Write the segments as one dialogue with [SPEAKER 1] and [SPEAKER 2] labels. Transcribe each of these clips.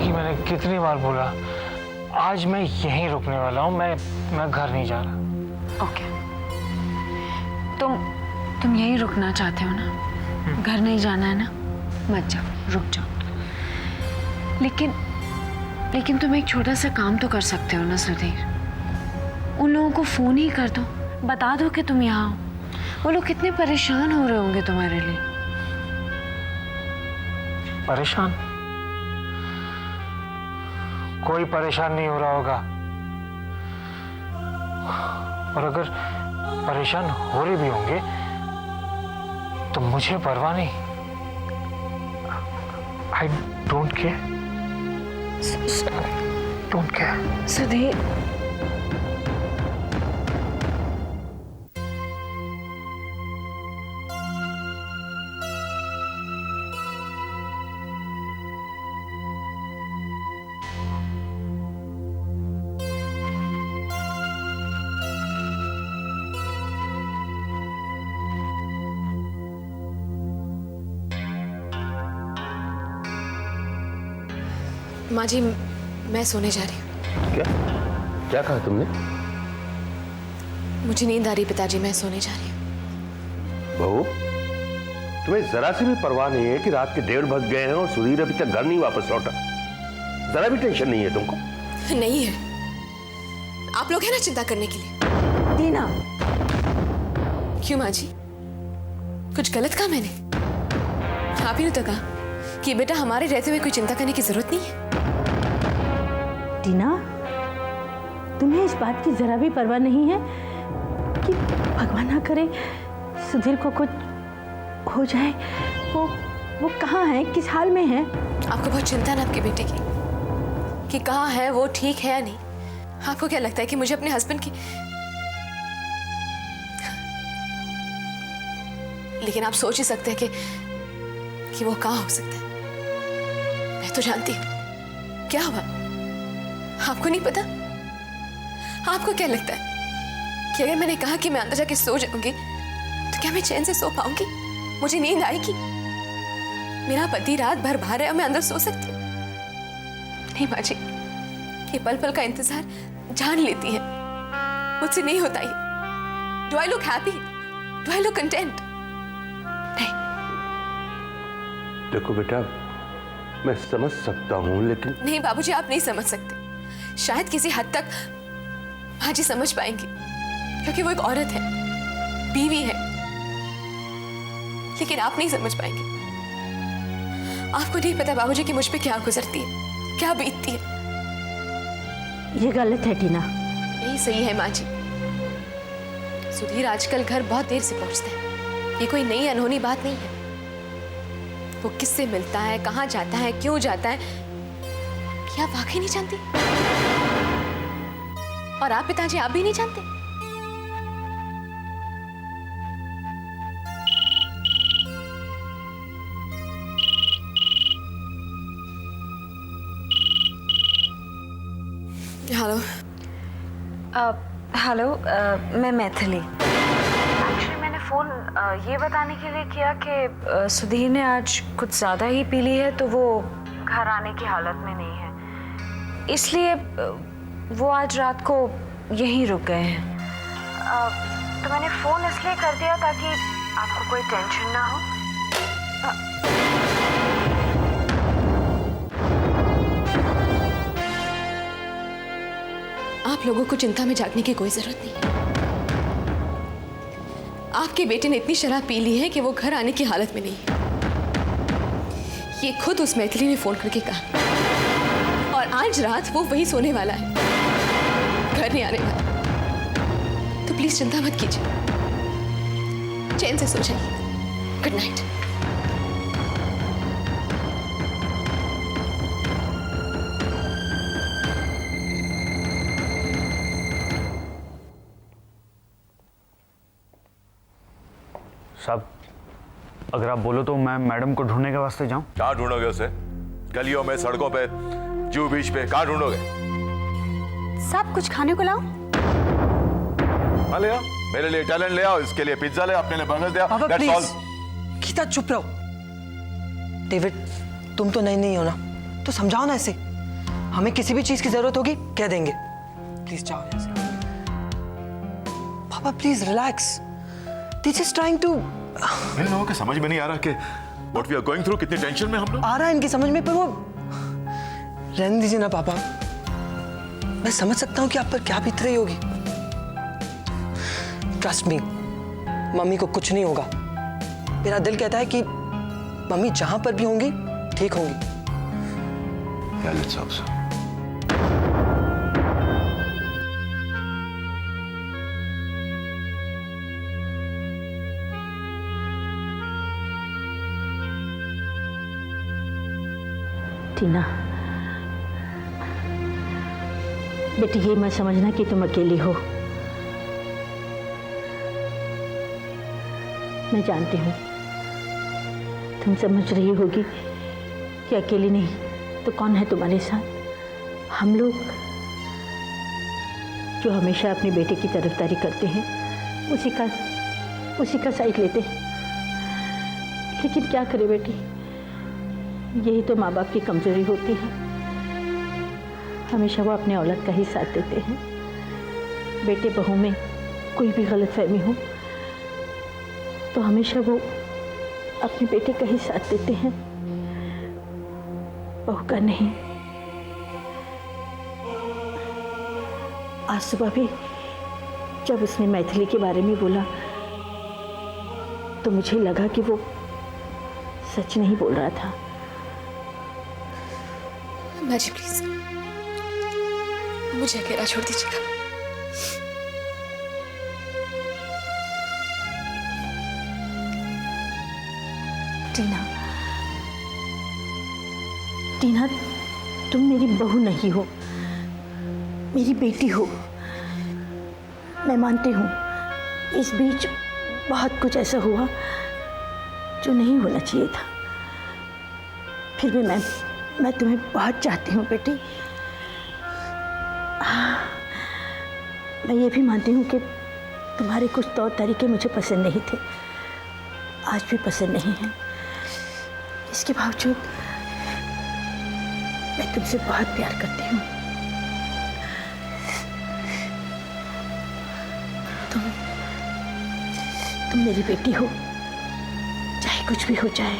[SPEAKER 1] कि मैंने कितनी बार बोला, आज मैं यहीं रुकने वाला हूँ। मैं घर नहीं जा रहा।
[SPEAKER 2] ओके, तुम यहीं रुकना चाहते हो ना? घर नहीं जाना है ना? मत जाओ, रुक जाओ। लेकिन तुम एक छोटा सा काम तो कर सकते हो ना सुधीर। उन लोगों को फोन ही कर दो, बता दो कि तुम यहाँ हो। वो लोग कितने परेशान हो रहे होंगे तुम्हारे लिए।
[SPEAKER 1] परेशान? कोई परेशान नहीं हो रहा होगा, और अगर परेशान हो रहे भी होंगे तो मुझे परवाह नहीं। I don't care. Don't care.
[SPEAKER 2] Sudhir,
[SPEAKER 3] माँ जी, मैं सोने जा रही हूँ।
[SPEAKER 4] क्या क्या कहा तुमने?
[SPEAKER 3] मुझे नींद आ रही पिताजी, मैं सोने जा रही हूँ।
[SPEAKER 4] बहू, तुम्हें जरा सी भी परवाह नहीं है कि रात के 1:30 बज गए हैं और सुधीर अभी तक घर नहीं वापस लौटा? जरा भी टेंशन नहीं है तुमको?
[SPEAKER 3] नहीं है, आप लोग हैं ना चिंता करने के लिए।
[SPEAKER 2] दीना,
[SPEAKER 3] क्यों माँ जी, कुछ गलत कहा मैंने? आप ही ने तो कहा कि बेटा हमारे रहते हुए कोई चिंता करने की जरूरत नहीं है।
[SPEAKER 5] टीना, तुम्हें इस बात की जरा भी परवाह नहीं है कि भगवान ना करे सुधीर को कुछ हो जाए? वो कहाँ है, किस हाल में है?
[SPEAKER 3] आपको बहुत चिंता है ना आपके बेटे की कि कहाँ है वो, ठीक है या नहीं? आपको क्या लगता है कि मुझे अपने हस्बैंड की, लेकिन आप सोच ही सकते हैं कि वो कहाँ हो सकता है। मैं तो जानती हूँ क्या हुआ। आपको नहीं पता? आपको क्या लगता है कि अगर मैंने कहा कि मैं अंदर जाके सो जाऊंगी तो क्या मैं चैन से सो पाऊंगी? मुझे नींद आएगी? मेरा पति रात भर बाहर है और मैं अंदर सो सकती हूँ? नहीं माँ जी, ये पल पल का इंतजार जान लेती है, मुझसे नहीं होता ये। Do I look happy? Do I look content? नहीं।
[SPEAKER 4] देखो बेटा, मैं समझ सकता हूँ लेकिन
[SPEAKER 3] नहीं बाबूजी, आप नहीं समझ सकते। शायद किसी हद तक माँ जी समझ पाएंगी, क्योंकि वो एक औरत है, बीवी है, लेकिन आप नहीं समझ पाएंगे। आपको नहीं पता बाबूजी कि मुझ पे क्या गुजरती है, क्या बीतती है।
[SPEAKER 5] ये गलत है टीना।
[SPEAKER 3] यही सही है माँ जी। सुधीर आजकल घर बहुत देर से पहुंचता है, ये कोई नई अनहोनी बात नहीं है। वो किससे मिलता है, कहाँ जाता है, क्यों जाता है, क्या आप वाकई नहीं जानती? और आप पिताजी, आप भी नहीं जानते? हेलो।
[SPEAKER 2] हेलो, मैं मैथिली। एक्चुअली मैंने फ़ोन ये बताने के लिए किया कि सुधीर ने आज कुछ ज़्यादा ही पी ली है, तो वो घर आने की हालत में नहीं है, इसलिए वो आज रात को यहीं रुक गए हैं। तो मैंने फ़ोन इसलिए कर दिया ताकि आपको कोई टेंशन ना हो।
[SPEAKER 3] आप लोगों को चिंता में जागने की कोई जरूरत नहीं है। आपके बेटे ने इतनी शराब पी ली है कि वो घर आने की हालत में नहीं है। ये खुद उस मैथिली ने फोन करके कहा, और आज रात वो वही सोने वाला है, घर नहीं आने वाला। तो प्लीज चिंता मत कीजिए, चैन से सो जाइए। Good night.
[SPEAKER 6] साहब, अगर आप बोलो तो मैं मैडम को ढूंढने के वास्ते जाऊं?
[SPEAKER 7] कहाँ ढूंढोगे उसे? गलियों में, सड़कों पे, जू बीच पे, कहाँ ढूंढोगे?
[SPEAKER 5] सब कुछ खाने को लाओ।
[SPEAKER 7] हाँ ले आओ, मेरे लिए इटालियन ले आओ, इसके लिए पिज्जा ले, अपने लिए बर्गर ले आओ।
[SPEAKER 8] पापा
[SPEAKER 7] That's all.
[SPEAKER 8] प्लीज, गीता चुप रहो। डेविड, तुम तो नहीं हो ना, तो समझाओ ना इसे। हमें किसी भी चीज की जरूरत होगी कह देंगे। प्लीज जाओ यहाँ से। पापा please relax. They're just trying to।
[SPEAKER 7] इन लोगों के समझ में नहीं आ रहा कि what we are going through, कितनी टेंशन में हम लोग।
[SPEAKER 8] आ रहा है इनकी समझ में, पर वो रहने दीजिए ना पापा। मैं समझ सकता हूँ कि आप पर क्या बीत रही होगी। ट्रस्ट मी, मम्मी को कुछ नहीं होगा। मेरा दिल कहता है कि मम्मी जहां पर भी होंगी ठीक होंगी।
[SPEAKER 7] Yeah, let's hope so.
[SPEAKER 5] टीना बेटी, ये मत समझना कि तुम अकेली हो। मैं जानती हूँ तुम समझ रही होगी कि अकेली नहीं तो कौन है तुम्हारे साथ। हम लोग जो हमेशा अपनी बेटे की तरफदारी करते हैं उसी का साइड लेते हैं। लेकिन क्या करे बेटी, यही तो माँ बाप की कमजोरी होती है। हमेशा वो अपने औलाद का ही साथ देते हैं। बेटे बहू में कोई भी गलतफहमी हो तो हमेशा वो अपने बेटे का ही साथ देते हैं, बहू का नहीं। आज सुबह भी जब उसने मैथिली के बारे में बोला तो मुझे लगा कि वो सच नहीं बोल रहा था।
[SPEAKER 3] माँ जी प्लीज मुझे अकेला छोड़ दीजिएगा।
[SPEAKER 5] टीना, तुम मेरी बहू नहीं हो, मेरी बेटी हो। मैं मानती हूँ इस बीच बहुत कुछ ऐसा हुआ जो नहीं होना चाहिए था। फिर भी मैं तुम्हें बहुत चाहती हूँ बेटी। मैं ये भी मानती हूँ कि तुम्हारे कुछ तौर तरीके मुझे पसंद नहीं थे, आज भी पसंद नहीं है। इसके बावजूद मैं तुमसे बहुत प्यार करती हूँ। तुम मेरी बेटी हो, चाहे कुछ भी हो जाए।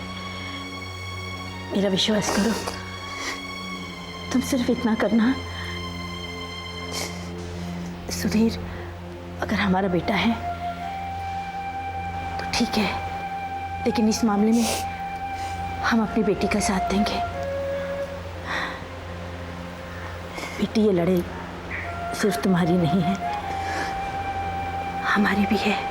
[SPEAKER 5] मेरा विश्वास करो, तुम सिर्फ इतना करना, सुधीर अगर हमारा बेटा है तो ठीक है, लेकिन इस मामले में हम अपनी बेटी का साथ देंगे। बेटी, ये लड़ाई सिर्फ तुम्हारी नहीं है, हमारी भी है।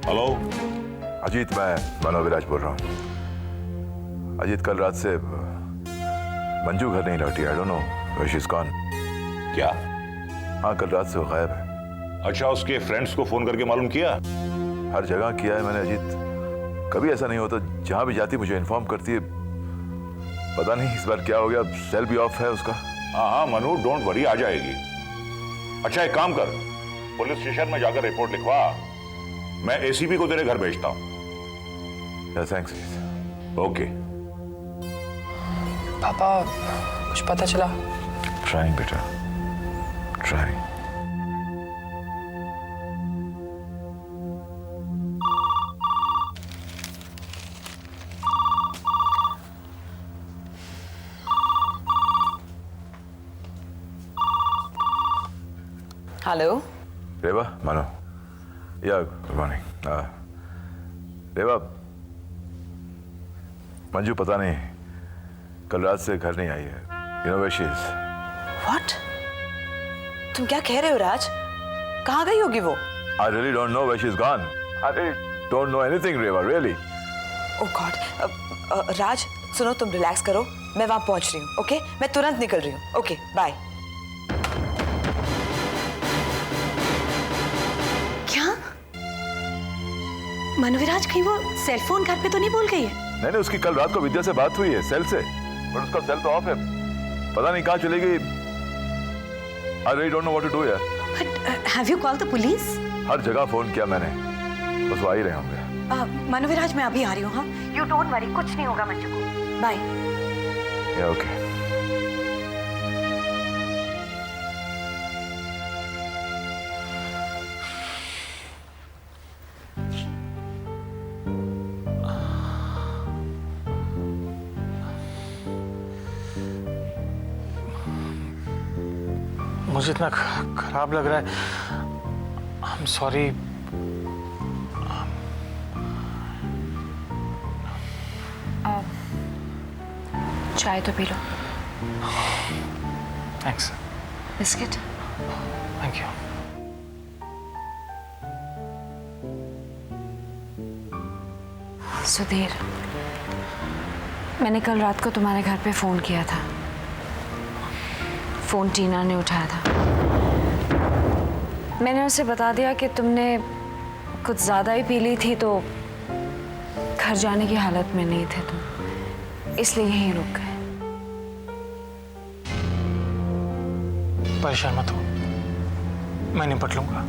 [SPEAKER 7] हेलो अजीत, मैं मनोविराज बोल रहा हूँ। अजीत, कल रात से मंजू घर नहीं लौटी। I don't know where she is gone.
[SPEAKER 9] क्या?
[SPEAKER 7] हाँ, कल रात से वो गायब है।
[SPEAKER 9] अच्छा, उसके फ्रेंड्स को फोन करके मालूम किया?
[SPEAKER 7] हर जगह किया है मैंने अजीत। कभी ऐसा नहीं होता, जहां भी जाती मुझे इन्फॉर्म करती है। पता नहीं इस बार क्या हो गया, सेल भी ऑफ है उसका।
[SPEAKER 9] हाँ मनु, डोंट वरी, आ जाएगी। अच्छा एक काम कर, पुलिस स्टेशन में जाकर रिपोर्ट लिखवा, मैं एसीपी को तेरे घर भेजता हूँ।
[SPEAKER 7] थैंक्स।
[SPEAKER 9] ओके।
[SPEAKER 8] पापा कुछ पता चला?
[SPEAKER 7] ट्राइंग बेटा, ट्राइंग।
[SPEAKER 8] हेलो
[SPEAKER 7] रेवा, मानो या गुड मॉर्निंग। देवा, मंजू पता नहीं कल रात से घर नहीं आई है। You know where she is?
[SPEAKER 8] What? तुम क्या कह रहे हो राज? कहाँ गई होगी वो?
[SPEAKER 7] I really don't know where she's gone. I really don't know anything, Reva, really.
[SPEAKER 8] Oh God. राज सुनो, तुम रिलैक्स करो, मैं वहां पहुंच रही हूँ। ओके, मैं तुरंत निकल रही हूँ। Okay bye.
[SPEAKER 5] क्या मनोविराज, कहीं वो सेल फोन घर पे तो नहीं भूल गई है?
[SPEAKER 7] नहीं, उसकी कल रात को विद्या से बात हुई है सेल से, पर उसका सेल तो ऑफ है। पता नहीं कहाँ चली गई। I really don't know what to do यार।
[SPEAKER 5] But have you called the police?
[SPEAKER 7] हर जगह फोन किया मैंने, बस वो आ ही रहे होंगे।
[SPEAKER 5] मनोविराज, मैं अभी आ रही हूँ। हाँ, यू डोंट वरी, कुछ नहीं होगा मंजू को। बाय।
[SPEAKER 7] या ओके।
[SPEAKER 1] मुझे इतना खराब लग रहा है। I am sorry.
[SPEAKER 2] चाय तो P low.
[SPEAKER 1] Thanks.
[SPEAKER 2] Biscuit?
[SPEAKER 1] Thank you.
[SPEAKER 2] Sudhir, मैंने कल रात को तुम्हारे घर पे फोन किया था। फोन टीना ने उठाया था। मैंने उसे बता दिया कि तुमने कुछ ज्यादा ही पी ली थी, तो घर जाने की हालत में नहीं थे तुम, इसलिए यहीं रुक गए।
[SPEAKER 1] परेशान मत हो, मैं निपट लूंगा।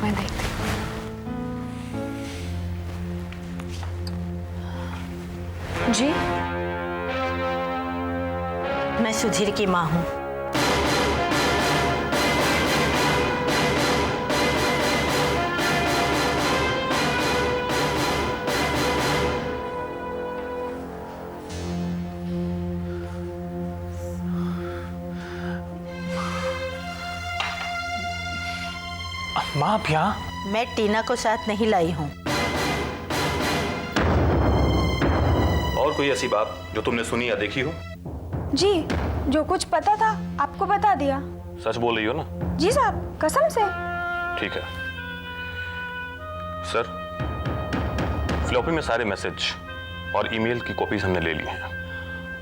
[SPEAKER 2] मैं देखती हूँ। जी?
[SPEAKER 5] मैं सुधीर की माँ हूँ।
[SPEAKER 1] माँ, आप यहाँ?
[SPEAKER 5] मैं टीना को साथ नहीं लाई हूँ।
[SPEAKER 10] और कोई ऐसी बात जो तुमने सुनी या देखी हो?
[SPEAKER 11] जी, जो कुछ पता था आपको बता दिया।
[SPEAKER 10] सच बोल रही हो ना?
[SPEAKER 11] जी साहब, कसम से।
[SPEAKER 10] ठीक है सर, फ्लॉपी में सारे मैसेज और ईमेल की कॉपीज हमने ले ली हैं।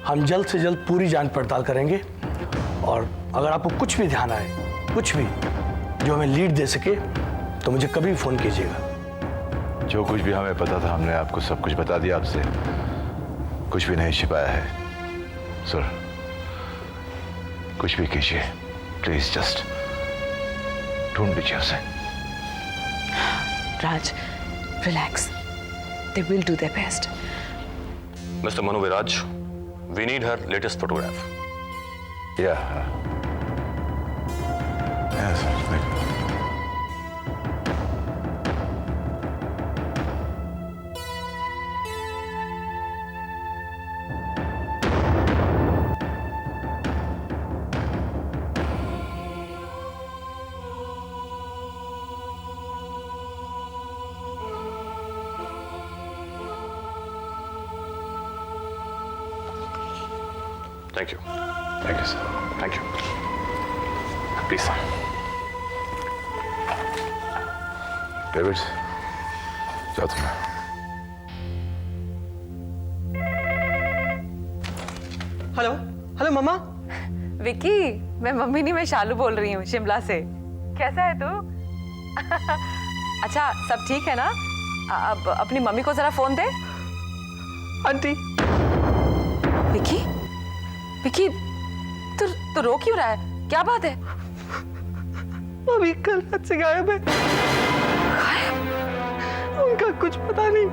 [SPEAKER 12] हम जल्द से जल्द पूरी जांच पड़ताल करेंगे, और अगर आपको कुछ भी ध्यान आए, कुछ भी जो हमें लीड दे सके, तो मुझे कभी फोन कीजिएगा।
[SPEAKER 7] जो कुछ भी हमें पता था हमने आपको सब कुछ बता दिया। आपसे कुछ भी नहीं छिपाया है सर। कुछ भी कीजिए प्लीज, जस्ट ढूंढ लीजिए उसे।
[SPEAKER 8] Raj relax, they will do their best.
[SPEAKER 10] Mister Manoviraj, we need her latest photograph.
[SPEAKER 7] या yes, thank you.
[SPEAKER 10] Thank you.
[SPEAKER 7] Thank you sir.
[SPEAKER 10] Thank you. Please
[SPEAKER 7] David, जाओ तुम।
[SPEAKER 8] हेलो हेलो मम्मा।
[SPEAKER 3] विक्की, मैं मम्मी नहीं, मैं शालू बोल रही हूँ शिमला से। कैसा है तू? अच्छा, सब ठीक है ना? अब अपनी मम्मी को जरा फोन दे।
[SPEAKER 8] आंटी।
[SPEAKER 3] विक्की, विक्की, तू रो क्यों रहा है? क्या बात है?
[SPEAKER 8] मम्मी कल रात से गायब है। उनका कुछ पता नहीं।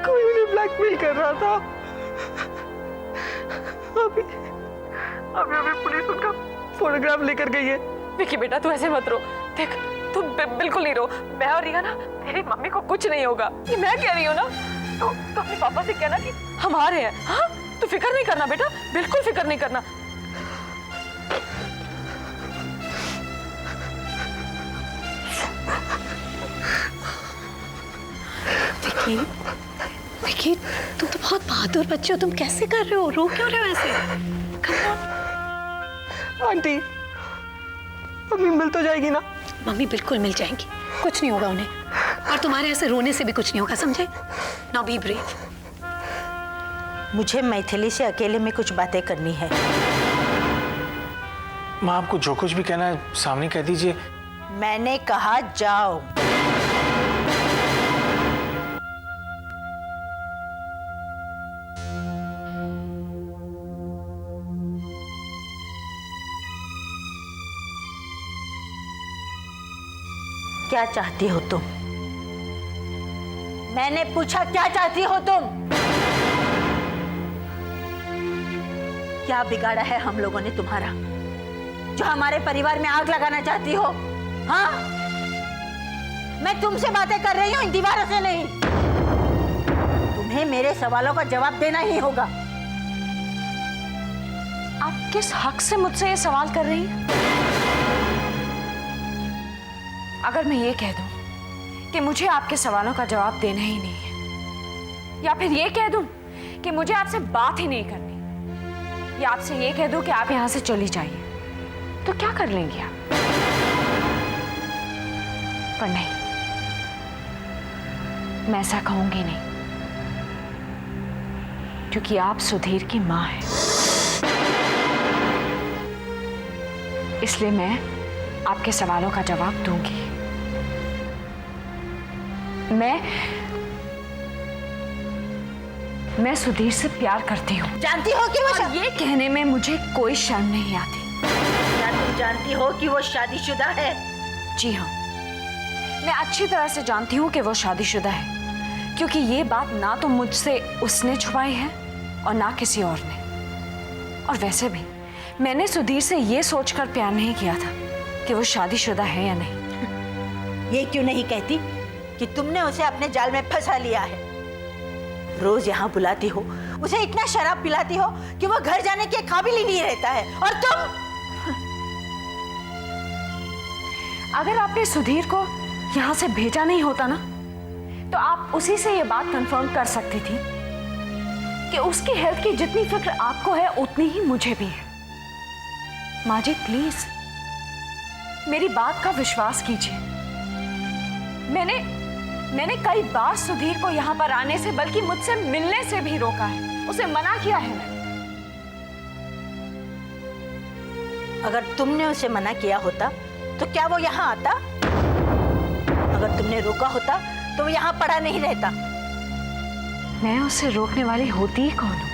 [SPEAKER 8] कोई उन्हें ब्लैकमेल कर रहा था। अभी पुलिस उनका फोटोग्राफ लेकर गई है।
[SPEAKER 3] विक्की बेटा, तू ऐसे मत रो। देख, तू बिल्कुल नहीं रो। मैं और रिया ना, तेरी मम्मी को कुछ नहीं होगा, ये मैं कह रही हूँ ना। तो अपने पापा से कहना कि हम आ रहे हैं। हाँ, तू फिक्र नहीं करना बेटा, बिल्कुल फिक्र नहीं करना।
[SPEAKER 5] विकी, विकी, तुम तो बहुत बहादुर बच्चे हो, तुम कैसे कर रहे हो? रो क्यों रहे हो ऐसे?
[SPEAKER 8] आंटी, मम्मी मिल तो जाएगी ना?
[SPEAKER 5] मम्मी बिल्कुल मिल जाएंगी, कुछ नहीं होगा उन्हें, और तुम्हारे ऐसे रोने से भी कुछ नहीं होगा, समझे? Now be brave.
[SPEAKER 13] मुझे मैथिली से अकेले में कुछ बातें करनी है।
[SPEAKER 1] माँ, आपको जो कुछ भी कहना है सामने कह दीजिए।
[SPEAKER 13] मैंने कहा जाओ। क्या चाहती हो तुम? मैंने पूछा क्या चाहती हो तुम? क्या बिगाड़ा है हम लोगों ने तुम्हारा, जो हमारे परिवार में आग लगाना चाहती हो? हाँ, मैं तुमसे बातें कर रही हूं, इन दीवारों से नहीं। तुम्हें मेरे सवालों का जवाब देना ही होगा।
[SPEAKER 2] आप किस हक से मुझसे ये सवाल कर रही हैं? अगर मैं ये कह दूं कि मुझे आपके सवालों का जवाब देना ही नहीं है, या फिर ये कह दूं कि मुझे आपसे बात ही नहीं करनी, या आपसे ये कह दूं कि आप यहां से चली जाइए, तो क्या कर लेंगी आप? पर नहीं, मैं ऐसा कहूंगी नहीं, क्योंकि आप सुधीर की मां हैं। इसलिए मैं आपके सवालों का जवाब दूंगी। मैं सुधीर से प्यार करती हूँ।
[SPEAKER 13] जानती हो कि वो
[SPEAKER 2] और ये कहने में मुझे कोई शर्म नहीं आती।
[SPEAKER 13] क्या तुम जानती हो कि वो शादीशुदा है?
[SPEAKER 2] जी हाँ, मैं अच्छी तरह से जानती हूँ कि वो शादीशुदा है, क्योंकि ये बात ना तो मुझसे उसने छुपाई है और ना किसी और ने। और वैसे भी मैंने सुधीर से ये सोचकर प्यार नहीं किया था कि वो शादीशुदा है या नहीं।
[SPEAKER 13] ये क्यों नहीं कहती कि तुमने उसे अपने जाल में फंसा लिया है? रोज यहाँ बुलाती हो, उसे इतना शराब पिलाती हो कि वो घर जाने के काबिल ही नहीं रहता है, और तुम?
[SPEAKER 2] अगर आपने सुधीर को यहाँ से भेजा नहीं होता ना, तो आप उसी से ये बात कंफर्म कर सकती थी कि उसकी हेल्थ की जितनी फिक्र आपको है उतनी ही मुझे भी है। माँ जी प्लीज मेरी बात का विश्वास कीजिए। मैंने कई बार सुधीर को यहाँ पर आने से, बल्कि मुझसे मिलने से भी रोका है, उसे मना किया है मैंने।
[SPEAKER 13] अगर तुमने उसे मना किया होता तो क्या वो यहाँ आता? अगर तुमने रोका होता तो वो यहाँ पड़ा नहीं रहता।
[SPEAKER 2] मैं उसे रोकने वाली होती ही कौन हूँ?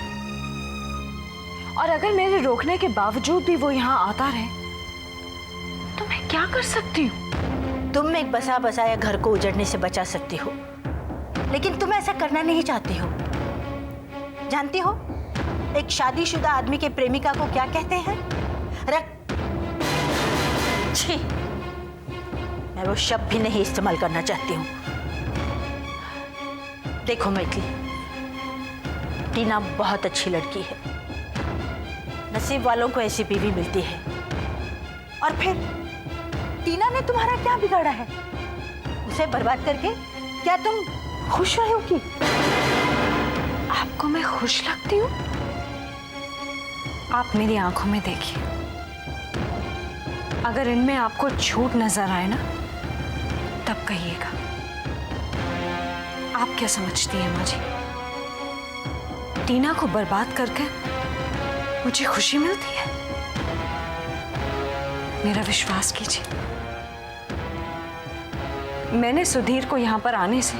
[SPEAKER 2] और अगर मेरे रोकने के बावजूद भी वो यहाँ आता रहे तो मैं क्या कर सकती हूँ?
[SPEAKER 13] तुम एक बसा बसाया घर को उजड़ने से बचा सकती हो, लेकिन तुम ऐसा करना नहीं चाहती हो। जानती हो एक शादीशुदा आदमी के प्रेमिका को क्या कहते हैं? छी, मैं वो शब्द भी नहीं इस्तेमाल करना चाहती हूँ। देखो मैथिली, टीना बहुत अच्छी लड़की है, नसीब वालों को ऐसी बीवी मिलती है। और फिर टीना ने तुम्हारा क्या बिगाड़ा है? उसे बर्बाद करके क्या तुम खुश रहोगी?
[SPEAKER 2] आपको मैं खुश लगती हूँ? आप मेरी आंखों में देखिए, अगर इनमें आपको झूठ नजर आए ना तब कहिएगा। आप क्या समझती हैं माँ जी? टीना को बर्बाद करके मुझे खुशी मिलती है? मेरा विश्वास कीजिए, मैंने सुधीर को यहां पर आने से,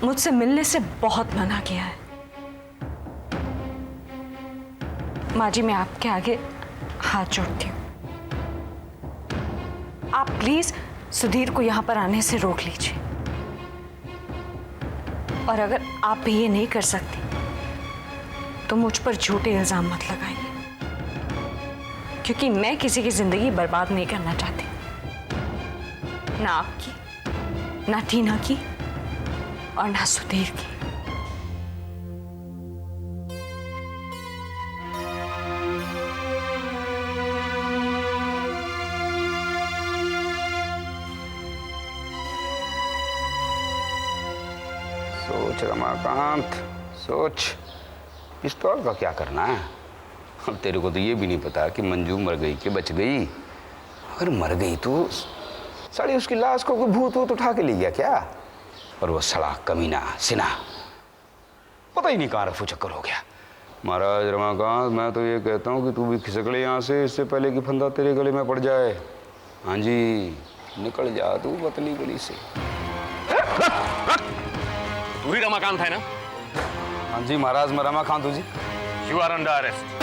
[SPEAKER 2] मुझसे मिलने से बहुत मना किया है। माँ जी मैं आपके आगे हाथ जोड़ती हूँ, आप प्लीज सुधीर को यहां पर आने से रोक लीजिए। और अगर आप भी ये नहीं कर सकती तो मुझ पर झूठे इल्जाम मत लगाइए, क्योंकि मैं किसी की जिंदगी बर्बाद नहीं करना चाहती, ना आपकी, ना टीना की, और ना सुधीर की।
[SPEAKER 14] सोच रमाकांत, सोच। पिस्तौल का क्या करना है? अब तेरे को तो ये भी नहीं पता कि मंजू मर गई कि बच गई। अगर मर गई तो साड़ी उसकी लाश को कोई भूत वूत उठा के ले गया क्या? और वो सड़ा कमीना सिन्हा पता ही नहीं कहाँ रफू चक्कर हो गया। महाराज रमाकांत, मैं तो ये कहता हूँ कि तू भी खिसक ले यहाँ से, इससे पहले कि फंदा तेरे गले में पड़ जाए। हाँ जी, निकल जा तू पतली गली से।
[SPEAKER 10] तू ही रमाकांत है ना?
[SPEAKER 14] हाँ जी महाराज, मैं रमाकांत हूँ ji.
[SPEAKER 10] You are under arrest.